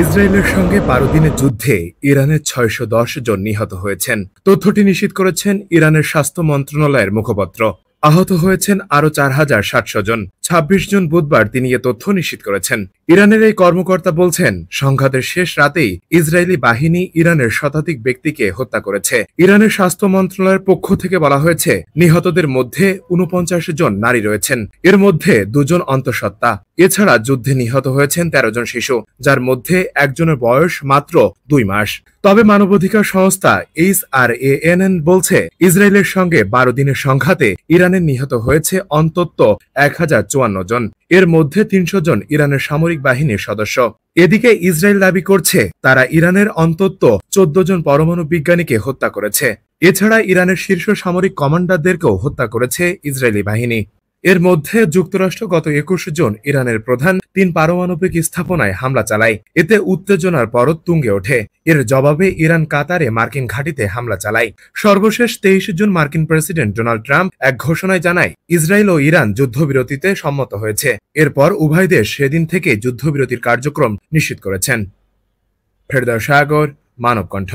ইসরায়েলের সঙ্গে ১২ দিনের যুদ্ধে ইরানের ৬১০ জন নিহত হয়েছেন। তথ্যটি নিশ্চিত করেছেন ইরানের স্বাস্থ্য মন্ত্রণালয়ের মুখপাত্র। আহত হয়েছেন আরও ৪,৭০০ জন। ২৬ জন বুধবার তিনি এ তথ্য নিশ্চিত করেছেন। ইরানের এই কর্মকর্তা বলছেন, সংঘাতের শেষ রাতেই ইসরায়েলি বাহিনী ইরানের শতাধিক ব্যক্তিকে হত্যা করেছে। ইরানের স্বাস্থ্য মন্ত্রণালয়ের পক্ষ থেকে বলা হয়েছে, নিহতদের মধ্যে ৪৯ জন নারী রয়েছেন, এর মধ্যে ২ জন অন্তঃসত্ত্বা। এছাড়া যুদ্ধে নিহত হয়েছেন ১৩ জন শিশু, যার মধ্যে একজনের বয়স মাত্র ২ মাস। তবে মানবাধিকার সংস্থা HRANN বলছে, ইসরায়েলের সঙ্গে ১২ দিনের সংঘাতে ইরানের নিহত হয়েছে অন্তত ১,০৫৪ জন। এর মধ্যে ৩০০ জন ইরানের সামরিক বাহিনীর সদস্য। এদিকে ইসরায়েল দাবি করছে, তারা ইরানের অন্তত ১৪ জন পরমাণু বিজ্ঞানীকে হত্যা করেছে। এছাড়া ইরানের শীর্ষ সামরিক কমান্ডারদেরকেও হত্যা করেছে ইসরায়েলি বাহিনী। এর মধ্যে যুক্তরাষ্ট্র গত ২১ জুন ইরানের প্রধান ৩ পারমাণবিক স্থাপনায় হামলা চালায়। এতে উত্তেজনার পরত তুঙ্গে ওঠে। এর জবাবে ইরান কাতারে মার্কিন ঘাঁটিতে হামলা চালায়। সর্বশেষ ২৩ জুন মার্কিন প্রেসিডেন্ট ডোনাল্ড ট্রাম্প এক ঘোষণায় জানায়, ইসরায়েল ও ইরান যুদ্ধবিরতিতে সম্মত হয়েছে। এরপর উভয় দেশ সেদিন থেকে যুদ্ধবিরতির কার্যক্রম নিশ্চিত করেছেন। ফেরদৌস সাগর, মানবকণ্ঠ।